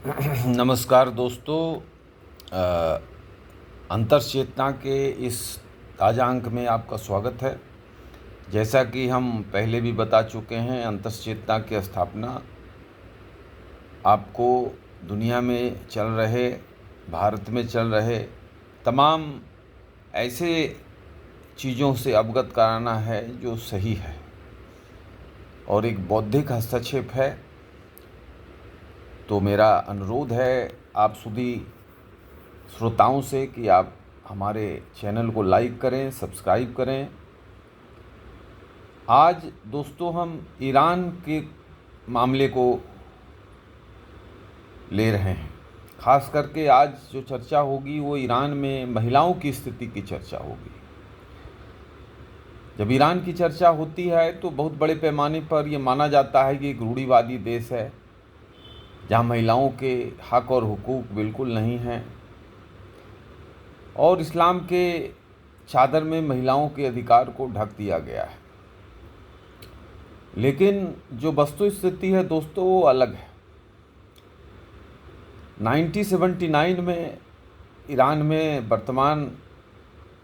नमस्कार दोस्तों। अंतर चेतना के इस ताज़ा अंक में आपका स्वागत है। जैसा कि हम पहले भी बता चुके हैं, अंतर चेतना की स्थापना आपको दुनिया में चल रहे, भारत में चल रहे तमाम ऐसे चीज़ों से अवगत कराना है जो सही है और एक बौद्धिक हस्तक्षेप है। तो मेरा अनुरोध है आप सभी श्रोताओं से कि आप हमारे चैनल को लाइक करें, सब्सक्राइब करें। आज दोस्तों हम ईरान के मामले को ले रहे हैं। ख़ास करके आज जो चर्चा होगी वो ईरान में महिलाओं की स्थिति की चर्चा होगी। जब ईरान की चर्चा होती है तो बहुत बड़े पैमाने पर ये माना जाता है कि एक रूढ़िवादी देश है जहाँ महिलाओं के हक़ और हुकूक बिल्कुल नहीं हैं और इस्लाम के चादर में महिलाओं के अधिकार को ढक दिया गया है। लेकिन जो वस्तु स्थिति है दोस्तों वो अलग है। 1979 में ईरान में वर्तमान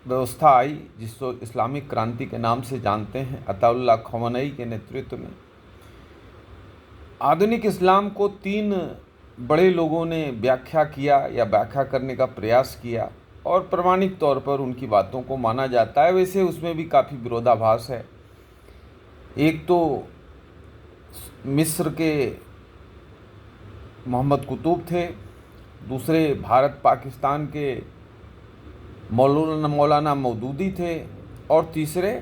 व्यवस्था आई जिसको इस्लामिक क्रांति के नाम से जानते हैं। अताउल्लाह ख़ामेनी के नेतृत्व में आधुनिक इस्लाम को 3 बड़े लोगों ने व्याख्या किया या व्याख्या करने का प्रयास किया और प्रमाणिक तौर पर उनकी बातों को माना जाता है। वैसे उसमें भी काफ़ी विरोधाभास है। एक तो मिस्र के मोहम्मद कुतुब थे, दूसरे भारत पाकिस्तान के मौलाना मौदूदी थे और तीसरे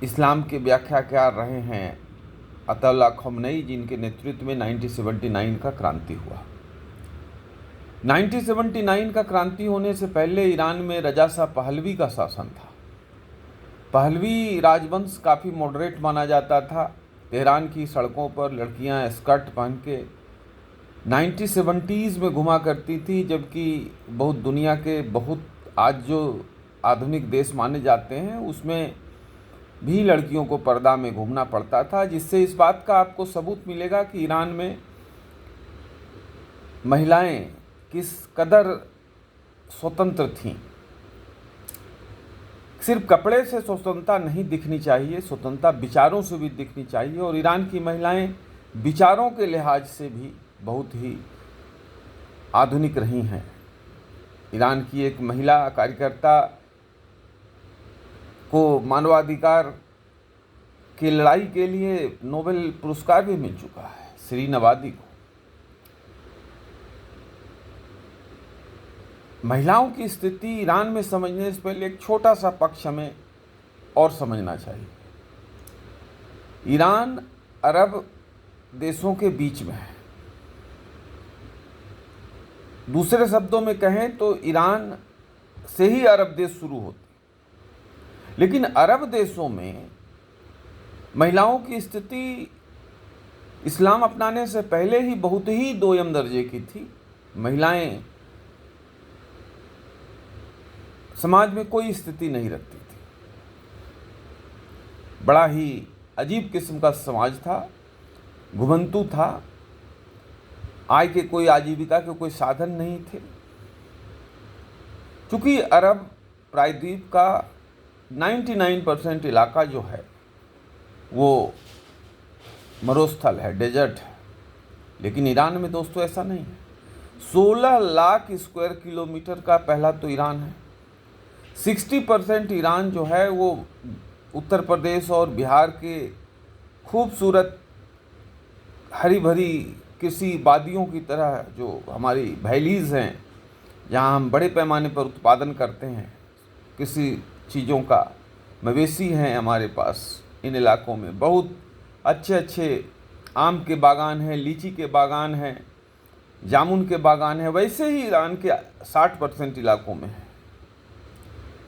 इस्लाम के व्याख्याकार रहे हैं अताउल्लाह ख़ामेनी, जिनके नेतृत्व में 1979 का क्रांति हुआ। 1979 का क्रांति होने से पहले ईरान में रजा शाह पहलवी का शासन था। पहलवी राजवंश काफ़ी मॉडरेट माना जाता था। तेहरान की सड़कों पर लड़कियां स्कर्ट पहन के 1970s में घुमा करती थी, जबकि दुनिया के बहुत आज जो आधुनिक देश माने जाते हैं उसमें भी लड़कियों को पर्दा में घूमना पड़ता था, जिससे इस बात का आपको सबूत मिलेगा कि ईरान में महिलाएं किस कदर स्वतंत्र थीं। सिर्फ कपड़े से स्वतंत्रता नहीं दिखनी चाहिए, स्वतंत्रता विचारों से भी दिखनी चाहिए। और ईरान की महिलाएं विचारों के लिहाज से भी बहुत ही आधुनिक रही हैं। ईरान की एक महिला कार्यकर्ता को मानवाधिकार की लड़ाई के लिए नोबेल पुरस्कार भी मिल चुका है, शिरीन अबादी को। महिलाओं की स्थिति ईरान में समझने से पहले एक छोटा सा पक्ष हमें और समझना चाहिए। ईरान अरब देशों के बीच में है। दूसरे शब्दों में कहें तो ईरान से ही अरब देश शुरू होते, लेकिन अरब देशों में महिलाओं की स्थिति इस्लाम अपनाने से पहले ही बहुत ही दोयम दर्जे की थी। महिलाएं समाज में कोई स्थिति नहीं रखती थी। बड़ा ही अजीब किस्म का समाज था, घुमंतु था, आय के कोई आजीविका के कोई साधन नहीं थे। चूँकि अरब प्रायद्वीप का 99% इलाका जो है वो मरुस्थल है, डेजर्ट है, लेकिन ईरान में दोस्तों ऐसा नहीं है। 16 लाख स्क्वायर किलोमीटर का पहला तो ईरान है। 60% ईरान जो है वो उत्तर प्रदेश और बिहार के खूबसूरत हरी भरी कृषि वादियों की तरह जो हमारी वैलीज़ हैं, जहाँ हम बड़े पैमाने पर उत्पादन करते हैं किसी चीज़ों का, मवेशी हैं हमारे पास। इन इलाकों में बहुत अच्छे अच्छे आम के बागान हैं, लीची के बागान हैं, जामुन के बागान हैं। वैसे ही ईरान के 60% इलाकों में है।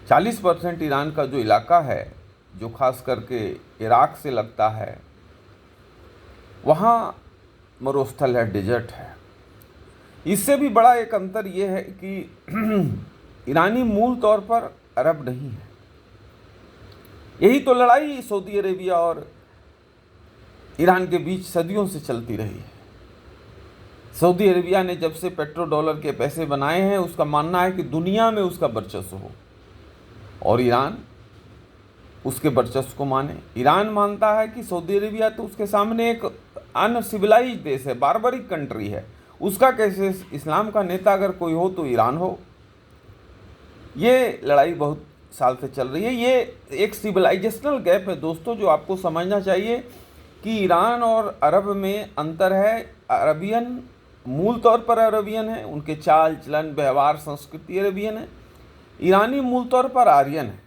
40% ईरान का जो इलाका है, जो खास करके इराक से लगता है, वहाँ मरुस्थल है, डेजर्ट है। इससे भी बड़ा एक अंतर ये है कि ईरानी मूल तौर पर अरब नहीं है। यही तो लड़ाई सऊदी अरेबिया और ईरान के बीच सदियों से चलती रही है। सऊदी अरेबिया ने जब से पेट्रो डॉलर के पैसे बनाए हैं, उसका मानना है कि दुनिया में उसका वर्चस्व हो, और ईरान उसके वर्चस्व को माने। ईरान मानता है कि सऊदी अरेबिया तो उसके सामने एक अनसिविलाइज देश है, बारबरिक कंट्री है, उसका कैसे इस्लाम का नेता अगर कोई हो तो ईरान हो। ये लड़ाई बहुत साल से चल रही है। ये एक सिविलाइजेशनल गैप है दोस्तों, जो आपको समझना चाहिए कि ईरान और अरब में अंतर है। अरबियन मूल तौर पर अरबियन है, उनके चाल चलन व्यवहार संस्कृति अरबियन है। ईरानी मूल तौर पर आर्यन है,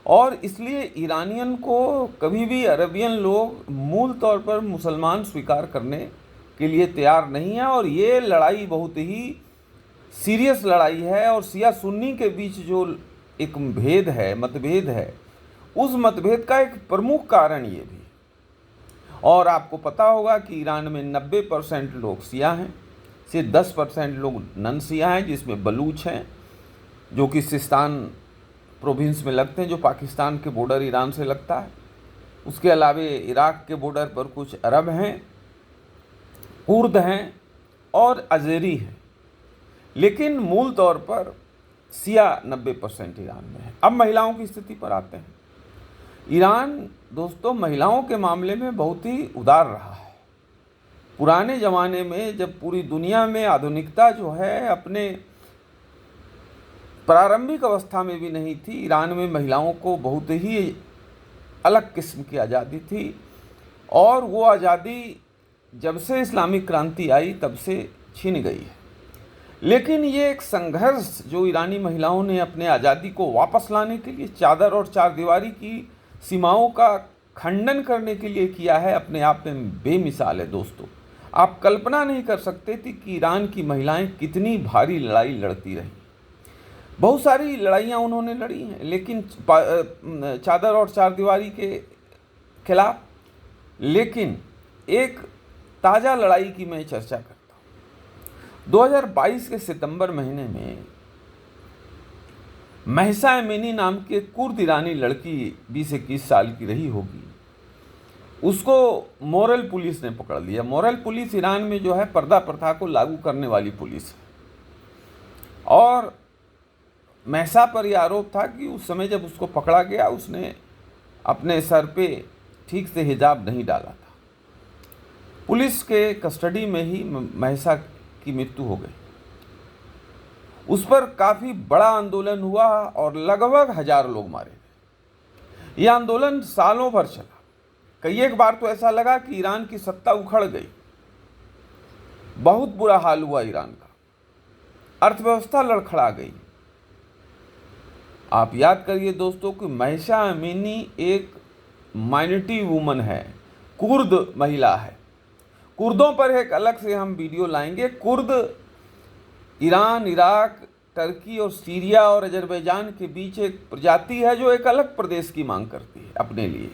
और इसलिए ईरानियन को कभी भी अरबियन लोग मूल तौर पर मुसलमान स्वीकार करने के लिए तैयार नहीं है। और ये लड़ाई बहुत ही सीरियस लड़ाई है, और शिया सुन्नी के बीच जो एक भेद है, मतभेद है, उस मतभेद का एक प्रमुख कारण ये भी। और आपको पता होगा कि ईरान में 90% लोग शिया हैं, सिर्फ 10% लोग नन शिया हैं, जिसमें बलूच हैं जो कि सिस्तान प्रोविंस में लगते हैं, जो पाकिस्तान के बॉर्डर ईरान से लगता है। उसके अलावे इराक के बॉर्डर पर कुछ अरब हैं, कुर्द हैं और अज़ेरी हैं, लेकिन मूल तौर पर शिया 90% ईरान में है। अब महिलाओं की स्थिति पर आते हैं। ईरान दोस्तों महिलाओं के मामले में बहुत ही उदार रहा है। पुराने ज़माने में जब पूरी दुनिया में आधुनिकता जो है अपने प्रारंभिक अवस्था में भी नहीं थी, ईरान में महिलाओं को बहुत ही अलग किस्म की आज़ादी थी, और वो आज़ादी जब से इस्लामिक क्रांति आई तब से छीन गई है। लेकिन ये एक संघर्ष जो ईरानी महिलाओं ने अपने आज़ादी को वापस लाने के लिए, चादर और चारदीवारी की सीमाओं का खंडन करने के लिए किया है, अपने आप में बेमिसाल है दोस्तों। आप कल्पना नहीं कर सकते थी कि ईरान की महिलाएं कितनी भारी लड़ाई लड़ती रहीं। बहुत सारी लड़ाइयाँ उन्होंने लड़ी हैं, लेकिन चादर और चारदीवारी के खिलाफ। लेकिन एक ताज़ा लड़ाई की मैं चर्चा करता हूँ। 2022 के सितंबर महीने में महसा अमीनी नाम के कुर्द ईरानी लड़की 20-21 साल की रही होगी, उसको मोरल पुलिस ने पकड़ लिया। मोरल पुलिस ईरान में जो है पर्दा प्रथा को लागू करने वाली पुलिस है, और महसा पर यह आरोप था कि उस समय जब उसको पकड़ा गया उसने अपने सर पे ठीक से हिजाब नहीं डाला था। पुलिस के कस्टडी में ही महसा की मृत्यु हो गई। उस पर काफ़ी बड़ा आंदोलन हुआ और लगभग 1000 लोग मारे गए। यह आंदोलन सालों भर चला। कई एक बार तो ऐसा लगा कि ईरान की सत्ता उखड़ गई। बहुत बुरा हाल हुआ ईरान का, अर्थव्यवस्था लड़खड़ा गई। आप याद करिए दोस्तों कि महसा अमीनी एक माइनॉरिटी वुमन है, कुर्द महिला है। कुर्दों पर एक अलग से हम वीडियो लाएंगे। कुर्द ईरान, इराक, टर्की और सीरिया और अजरबैजान के बीच एक प्रजाति है जो एक अलग प्रदेश की मांग करती है अपने लिए।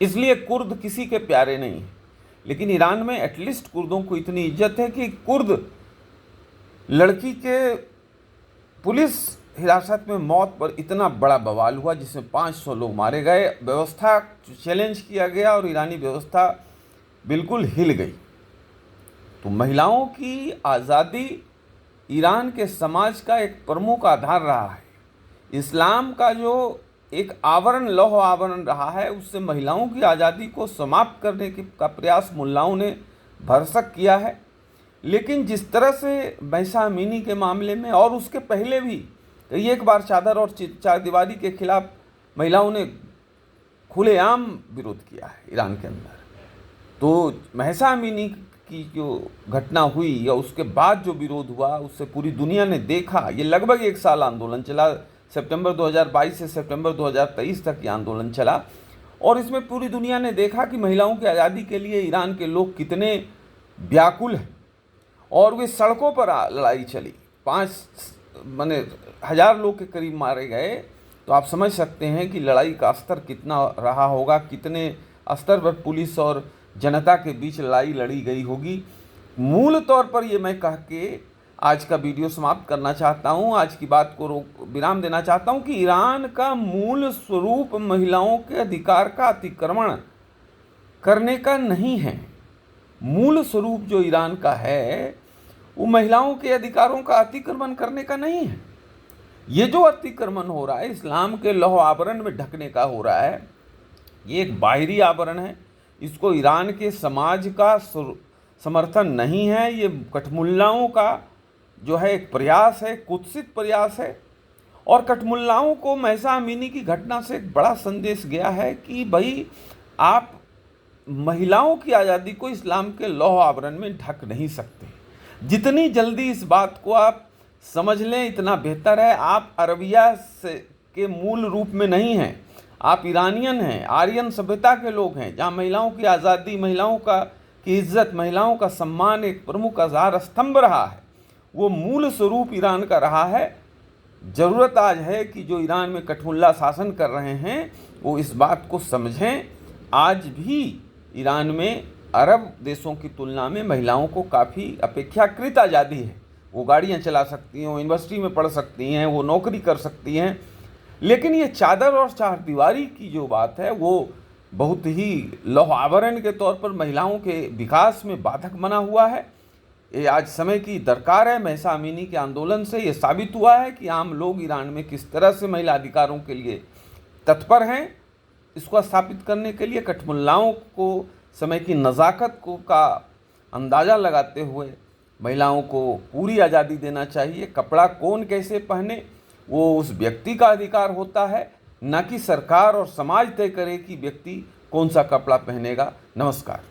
इसलिए कुर्द किसी के प्यारे नहीं है। लेकिन ईरान में एटलीस्ट कुर्दों को इतनी इज्जत है कि कुर्द लड़की के पुलिस हिरासत में मौत पर इतना बड़ा बवाल हुआ जिसमें 500 लोग मारे गए। व्यवस्था चैलेंज किया गया और ईरानी व्यवस्था बिल्कुल हिल गई। तो महिलाओं की आज़ादी ईरान के समाज का एक प्रमुख आधार रहा है। इस्लाम का जो एक आवरण, लौह आवरण रहा है, उससे महिलाओं की आज़ादी को समाप्त करने का प्रयास मुल्लाओं ने भरसक किया है। लेकिन जिस तरह से महसा अमीनी के मामले में और उसके पहले भी कई एक बार चादर और चारदीवारी के खिलाफ महिलाओं ने खुलेआम विरोध किया है ईरान के अंदर। तो महसा अमीनी की जो घटना हुई या उसके बाद जो विरोध हुआ, उससे पूरी दुनिया ने देखा। ये लगभग 1 साल आंदोलन चला। सितंबर 2022 से सितंबर 2023 तक ये आंदोलन चला, और इसमें पूरी दुनिया ने देखा कि महिलाओं की आज़ादी के लिए ईरान के लोग कितने व्याकुल हैं। और वे सड़कों पर लड़ाई चली। 1000 लोग के करीब मारे गए। तो आप समझ सकते हैं कि लड़ाई का स्तर कितना रहा होगा, कितने स्तर पर पुलिस और जनता के बीच लड़ाई लड़ी गई होगी। मूल तौर पर ये मैं कह के आज का वीडियो समाप्त करना चाहता हूँ, आज की बात को विराम देना चाहता हूँ कि ईरान का मूल स्वरूप महिलाओं के अधिकार का अतिक्रमण करने का नहीं है। मूल स्वरूप जो ईरान का है वो महिलाओं के अधिकारों का अतिक्रमण करने का नहीं है। ये जो अतिक्रमण हो रहा है इस्लाम के लौह आवरण में ढकने का हो रहा है, ये एक बाहरी आवरण है। इसको ईरान के समाज का समर्थन नहीं है, ये कठमुल्लाओं का जो है एक प्रयास है, कुत्सित प्रयास है। और कठमुल्लाओं को महसा अमीनी की घटना से एक बड़ा संदेश गया है कि भाई आप महिलाओं की आज़ादी को इस्लाम के लौह आवरण में ढक नहीं सकते। जितनी जल्दी इस बात को आप समझ लें इतना बेहतर है। आप अरबिया से के मूल रूप में नहीं हैं, आप ईरानियन हैं, आर्यन सभ्यता के लोग हैं, जहाँ महिलाओं की आज़ादी, महिलाओं की इज्जत, महिलाओं का सम्मान एक प्रमुख आधार स्तंभ रहा है। वो मूल स्वरूप ईरान का रहा है। ज़रूरत आज है कि जो ईरान में कठमुल्ला शासन कर रहे हैं वो इस बात को समझें। आज भी ईरान में अरब देशों की तुलना में महिलाओं को काफ़ी अपेक्षाकृत आज़ादी है। वो गाड़ियाँ चला सकती हैं, वो यूनिवर्सिटी में पढ़ सकती हैं, वो नौकरी कर सकती हैं। लेकिन ये चादर और चारदीवारी की जो बात है वो बहुत ही लौह आवरण के तौर पर महिलाओं के विकास में बाधक बना हुआ है। ये आज समय की दरकार है। महसा अमीनी के आंदोलन से ये साबित हुआ है कि आम लोग ईरान में किस तरह से महिला अधिकारों के लिए तत्पर हैं। इसको स्थापित करने के लिए कठमुल्लाओं को समय की नज़ाकत का अंदाज़ा लगाते हुए महिलाओं को पूरी आज़ादी देना चाहिए। कपड़ा कौन कैसे पहने वो उस व्यक्ति का अधिकार होता है, न कि सरकार और समाज तय करे कि व्यक्ति कौन सा कपड़ा पहनेगा। नमस्कार।